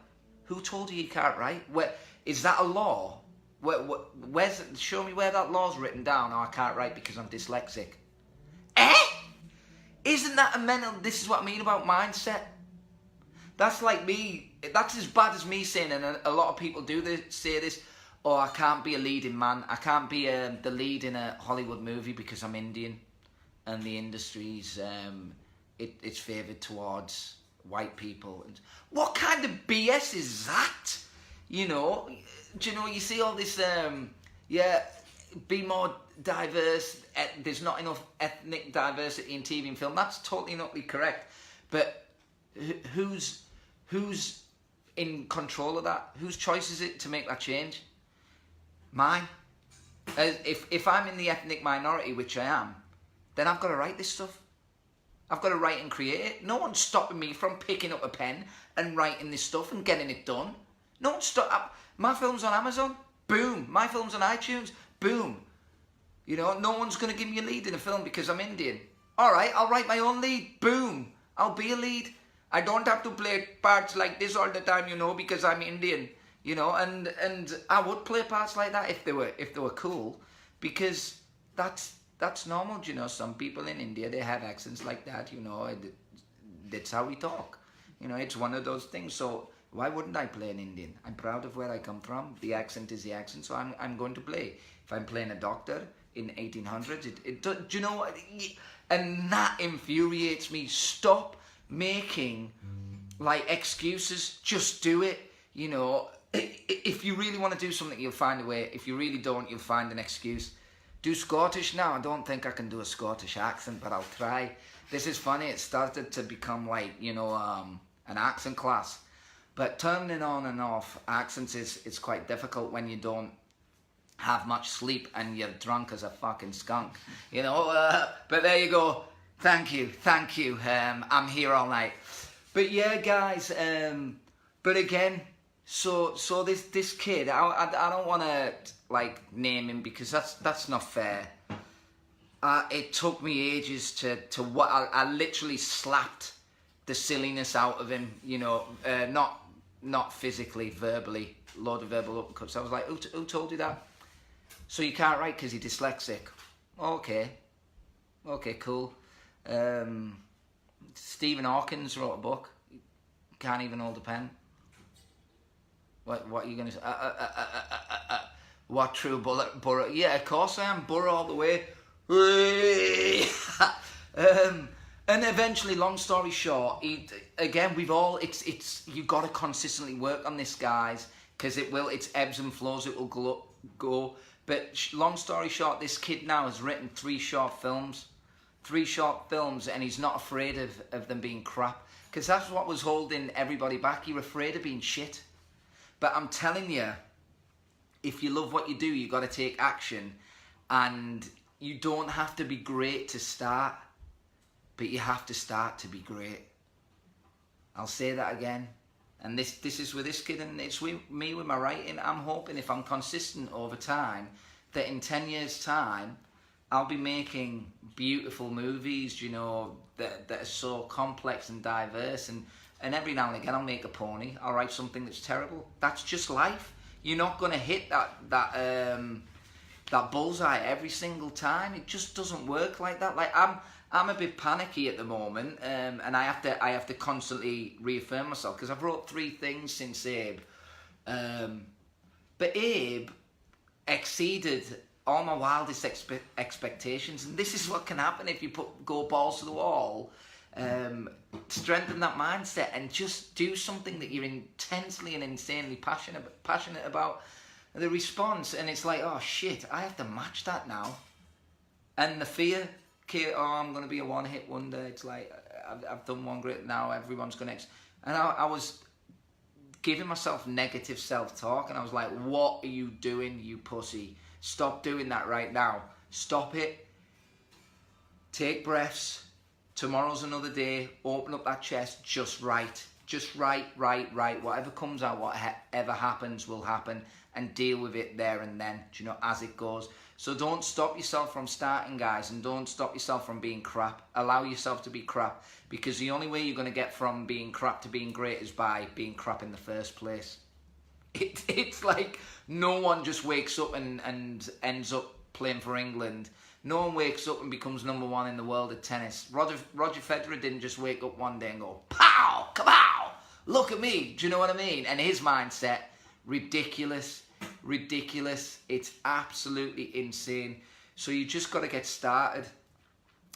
who told you can't write? Where is that a law? Where's show me where that law's written down? Oh, I can't write because I'm dyslexic. Isn't that a mental? This is what I mean about mindset. That's like me. That's as bad as me saying, and a lot of people do say this. Oh, I can't be a leading man. I can't be the lead in a Hollywood movie because I'm Indian, and the industry's it's favoured towards white people. And what kind of BS is that? You know, do you know, you see all this, be more diverse, there's not enough ethnic diversity in TV and film. That's totally not correct. But who's in control of that? Whose choice is it to make that change? Mine. If I'm in the ethnic minority, which I am, then I've got to write this stuff. I've got to write and create it. No one's stopping me from picking up a pen and writing this stuff and getting it done. No one's my film's on Amazon. Boom. My film's on iTunes. Boom. You know, no one's going to give me a lead in a film because I'm Indian. All right, I'll write my own lead. Boom. I'll be a lead. I don't have to play parts like this all the time, you know, because I'm Indian. You know, and I would play parts like that if they were cool, because that's normal, you know. Some people in India, they have accents like that, you know. That's how we talk. You know, it's one of those things. So why wouldn't I play an Indian? I'm proud of where I come from. The accent is the accent, so I'm going to play. If I'm playing a doctor in 1800s, do you know what? And that infuriates me. Stop making like excuses. Just do it. You know, if you really want to do something, you'll find a way. If you really don't, you'll find an excuse. Do Scottish now. I don't think I can do a Scottish accent, but I'll try. This is funny. It started to become like, you know, an accent class. But turning on and off accents is quite difficult when you don't have much sleep and you're drunk as a fucking skunk. You know, but there you go. Thank you. I'm here all night. But yeah, guys, but again, so this kid, I don't want to like name him because that's not fair. It took me ages to what I literally slapped the silliness out of him, you know, not physically, verbally, load of verbal uppercuts. I was like, who told you that? So you can't write because you're dyslexic. Okay, cool. Stephen Hawkins wrote a book. Can't even hold a pen. What are you going to say? What true Burrow? Yeah, of course I am. Burrow all the way. And eventually, long story short, you've got to consistently work on this, guys, because it's ebbs and flows. It will go. But long story short, this kid now has written 3 short films. 3 short films, and he's not afraid of them being crap. Because that's what was holding everybody back. You're afraid of being shit. But I'm telling you, if you love what you do, you got to take action. And you don't have to be great to start, but you have to start to be great. I'll say that again. And this is with this kid, and it's with me with my writing. I'm hoping if I'm consistent over time, that in 10 years' time, I'll be making beautiful movies, you know, that are so complex and diverse. And every now and again, I'll make a pony. I'll write something that's terrible. That's just life. You're not going to hit that bullseye every single time. It just doesn't work like that. Like I'm a bit panicky at the moment, and I have to constantly reaffirm myself because I've wrote 3 things since Abe, but Abe exceeded all my wildest expectations, and this is what can happen if you go balls to the wall, strengthen that mindset, and just do something that you're intensely and insanely passionate about. The response, and it's like, oh shit, I have to match that now, and the fear. Oh, I'm going to be a one-hit wonder. It's like, I've done one great, now everyone's going to... And I was giving myself negative self-talk, and I was like, what are you doing, you pussy? Stop doing that right now. Stop it. Take breaths. Tomorrow's another day. Open up that chest. Just write. Just write. Whatever comes out, whatever happens will happen, and deal with it there and then, do you know, as it goes. So don't stop yourself from starting, guys, and don't stop yourself from being crap. Allow yourself to be crap, because the only way you're going to get from being crap to being great is by being crap in the first place. It's like no one just wakes up and ends up playing for England. No one wakes up and becomes #1 in the world at tennis. Roger Federer didn't just wake up one day and go, pow, kapow, look at me. Do you know what I mean? And his mindset, ridiculous. It's absolutely insane. So you just got to get started.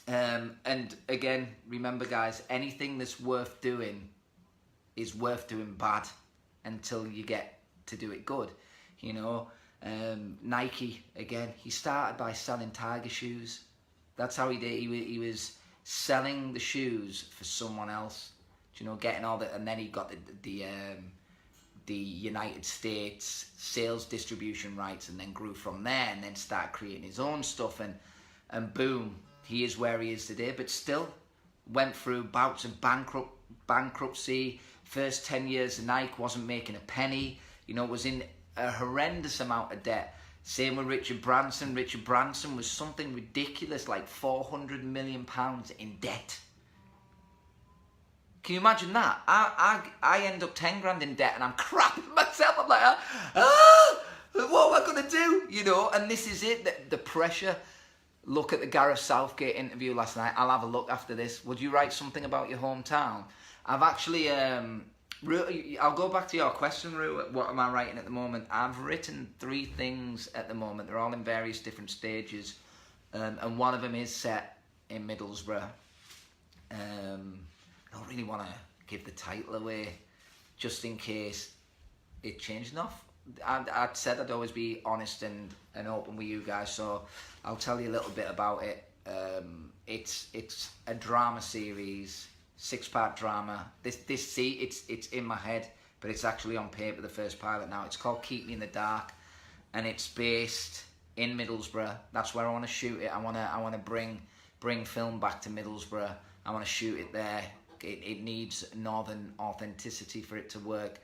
And again, remember, guys, anything that's worth doing is worth doing bad until you get to do it good. You know, Nike, again, he started by selling Tiger shoes. That's how he did. He was selling the shoes for someone else. You know, getting all that, and then he got the United States sales distribution rights, and then grew from there, and then started creating his own stuff, and boom, he is where he is today. But still went through bouts of bankruptcy. First 10 years of Nike wasn't making a penny, you know, was in a horrendous amount of debt. Same with Richard Branson. Richard Branson was something ridiculous, like £400 million in debt. Can you imagine that? I end up 10 grand in debt, and I'm crapping myself. I'm like, what am I going to do? You know, and this is it, the pressure. Look at the Gareth Southgate interview last night. I'll have a look after this. Would you write something about your hometown? I've actually, I'll go back to your question, Rue. What am I writing at the moment? I've written 3 things at the moment. They're all in various different stages. And one of them is set in Middlesbrough. I don't really want to give the title away, just in case it changed enough. I'd said I'd always be honest and open with you guys, so I'll tell you a little bit about it. It's a drama series, 6-part drama. It's in my head, but it's actually on paper, the first pilot now. It's called Keep Me in the Dark, and it's based in Middlesbrough. That's where I want to shoot it. I want to bring film back to Middlesbrough. I want to shoot it there. It needs northern authenticity for it to work.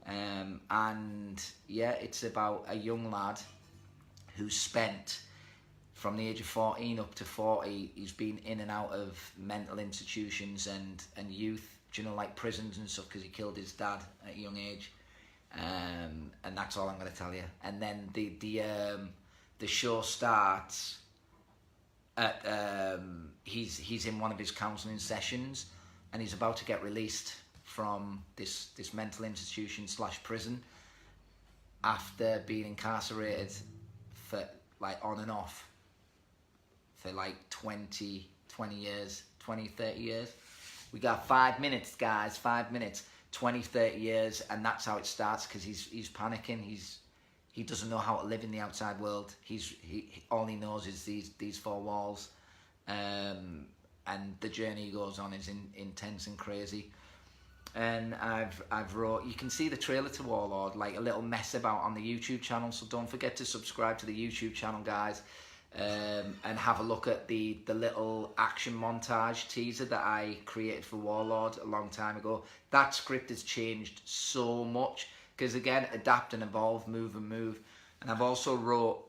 And yeah, it's about a young lad who's spent, from the age of 14 up to 40, he's been in and out of mental institutions and youth, do you know, like prisons and stuff, because he killed his dad at a young age. And that's all I'm going to tell you. And then the show starts at he's in one of his counselling sessions, and he's about to get released from this mental institution / prison after being incarcerated for like on and off for like 20 years, 20, 30 years. We got 5 minutes, guys, 5 minutes, 20, 30 years, and that's how it starts, because he's panicking. he doesn't know how to live in the outside world. All he knows is these four walls, and the journey he goes on is intense and crazy. And I've wrote, you can see the trailer to Warlord, like a little mess about on the YouTube channel, so don't forget to subscribe to the YouTube channel, guys, and have a look at the little action montage teaser that I created for Warlord a long time ago. That script has changed so much, because again, adapt and evolve, move and move. And I've also wrote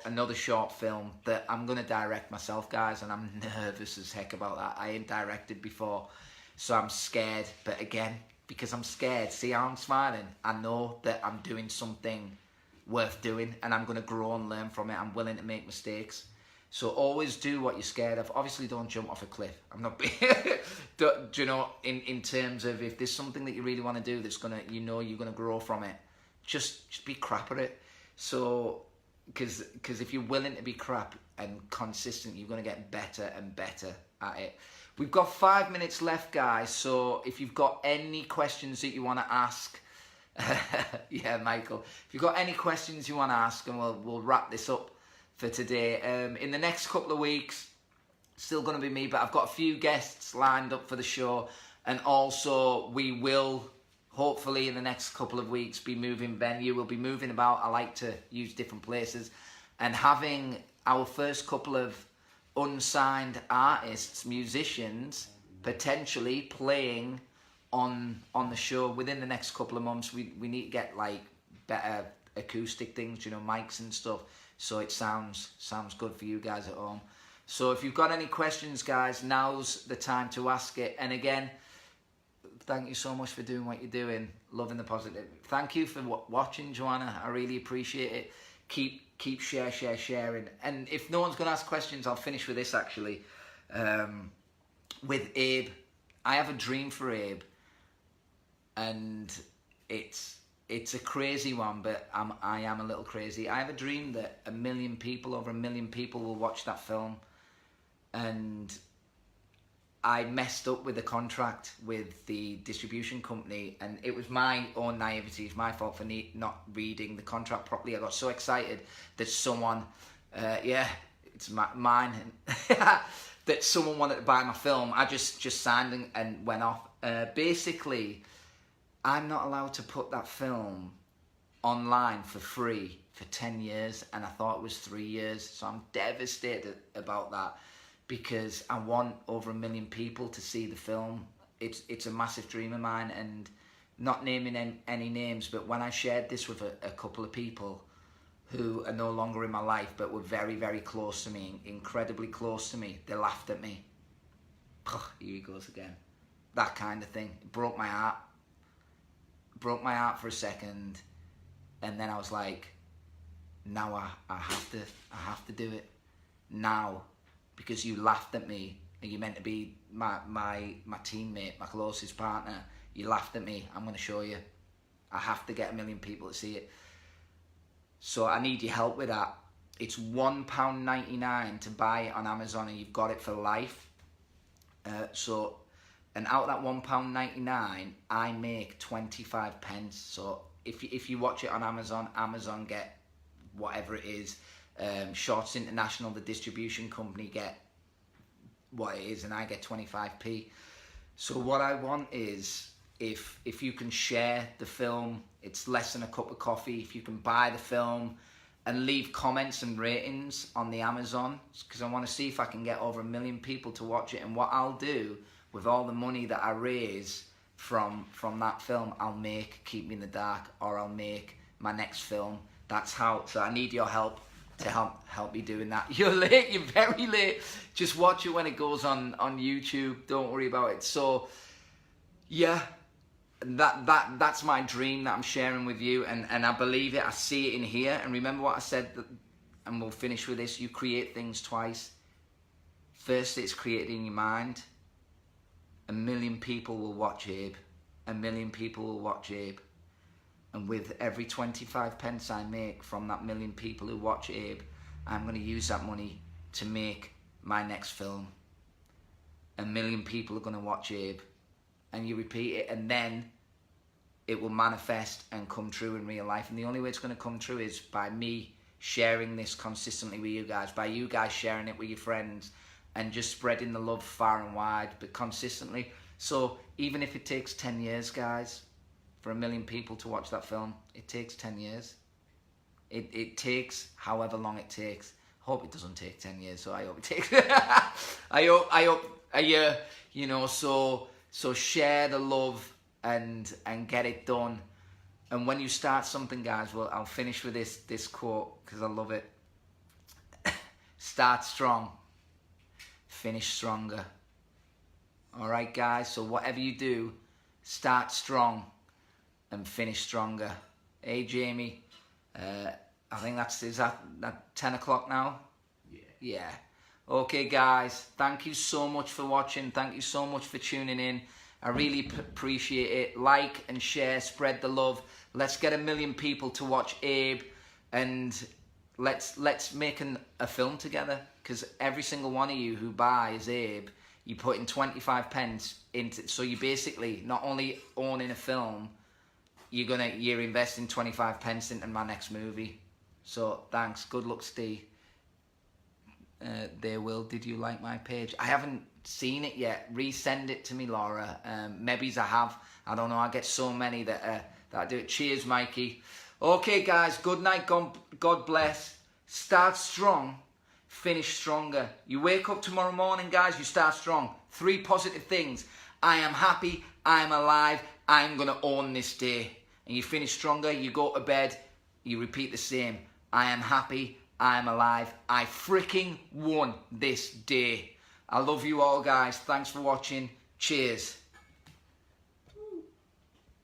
another short film that I'm going to direct myself, guys, and I'm nervous as heck about that. I ain't directed before, so I'm scared. But again, because I'm scared, see how I'm smiling? I know that I'm doing something worth doing, and I'm going to grow and learn from it. I'm willing to make mistakes. So always do what you're scared of. Obviously, don't jump off a cliff. I'm not do you know, in terms of, if there's something that you really want to do that's going to, you know, you're going to grow from it, just be crap at it. So, because if you're willing to be crap and consistent, you're going to get better and better at it. We've got 5 minutes left, guys, so if you've got any questions that you want to ask, yeah, Michael, if you've got any questions you want to ask, and we'll wrap this up for today. In the next couple of weeks, still going to be me, but I've got a few guests lined up for the show, and also we will, hopefully in the next couple of weeks, be moving venue. We'll be moving about. I like to use different places, and having our first couple of unsigned artists, musicians, potentially playing on the show within the next couple of months. We need to get like better acoustic things, you know, mics and stuff, so it sounds good for you guys at home. So if you've got any questions, guys, now's the time to ask it. And again, thank you so much for doing what you're doing, loving the positive. Thank you for watching, Joanna. I really appreciate it. Keep sharing. And if no one's going to ask questions, I'll finish with this, actually. With Abe, I have a dream for Abe, and it's a crazy one, but I am a little crazy. I have a dream that over 1 million people will watch that film, and I messed up with the contract with the distribution company, and it was my own naivety. It's my fault for not reading the contract properly. I got so excited that someone, it's mine, that someone wanted to buy my film. I just signed and went off. Basically, I'm not allowed to put that film online for free for 10 years, and I thought it was 3 years, so I'm devastated about that, because I want over 1 million people to see the film. It's a massive dream of mine, and not naming any names, but when I shared this with a couple of people who are no longer in my life but were very, very close to me, incredibly close to me, they laughed at me. Here he goes again. That kind of thing. It broke my heart. Broke my heart for a second, and then I was like, now I have to do it now, because you laughed at me, and you meant to be my teammate, my closest partner. You laughed at me. I'm going to show you. I have to get 1 million people to see it. So I need your help with that. It's £1.99 to buy it on Amazon, and you've got it for life. And out of that £1.99, I make 25 pence. So if you watch it on Amazon get whatever it is. Shorts International, the distribution company, get what it is, and I get 25p. So what I want is, if you can share the film, it's less than a cup of coffee. If you can buy the film and leave comments and ratings on the Amazon, because I want to see if I can get over 1 million people to watch it. And what I'll do with all the money that I raise from that film, I'll make Keep Me in the Dark, or I'll make my next film. That's how. So I need your help to help me doing that. You're late. You're very late. Just watch it when it goes on YouTube. Don't worry about it. So yeah, that's my dream that I'm sharing with you, and I believe it. I see it in here. And remember what I said, and we'll finish with this. You create things twice. First, it's created in your mind. 1 million people will watch Abe. 1 million people will watch Abe. And with every 25 pence I make from that 1 million people who watch Abe, I'm going to use that money to make my next film. 1 million people are going to watch Abe. And you repeat it, and then it will manifest and come true in real life. And the only way it's going to come true is by me sharing this consistently with you guys, by you guys sharing it with your friends, and just spreading the love far and wide, but consistently. So even if it takes 10 years, guys, for 1 million people to watch that film, it takes 10 years. It takes however long it takes. I hope it doesn't take 10 years, so I hope it takes... I hope a year, you know, so share the love and get it done. And when you start something, guys, well, I'll finish with this quote, because I love it. Start strong, finish stronger. All right, guys, so whatever you do, start strong and finish stronger. Hey, Jamie, I think is that 10 o'clock now? Yeah. Okay, guys, thank you so much for watching. Thank you so much for tuning in. I really appreciate it. Like and share, spread the love. Let's get 1 million people to watch Abe, and let's make a film together, because every single one of you who buys Abe, you put in 25 pence into, so you basically not only owning a film, you're investing 25 pence into my next movie. So thanks. Good luck, Steve. Did you like my page? I haven't seen it yet. Resend it to me, Laura. Maybe I have. I don't know. I get so many that I do it. Cheers, Mikey. Okay, guys. Good night. God bless. Start strong. Finish stronger. You wake up tomorrow morning, guys. You start strong. 3 positive things. I am happy. I am alive. I'm going to own this day. And you finish stronger. You go to bed. You repeat the same. I am happy. I am alive. I freaking won this day. I love you all, guys. Thanks for watching. Cheers.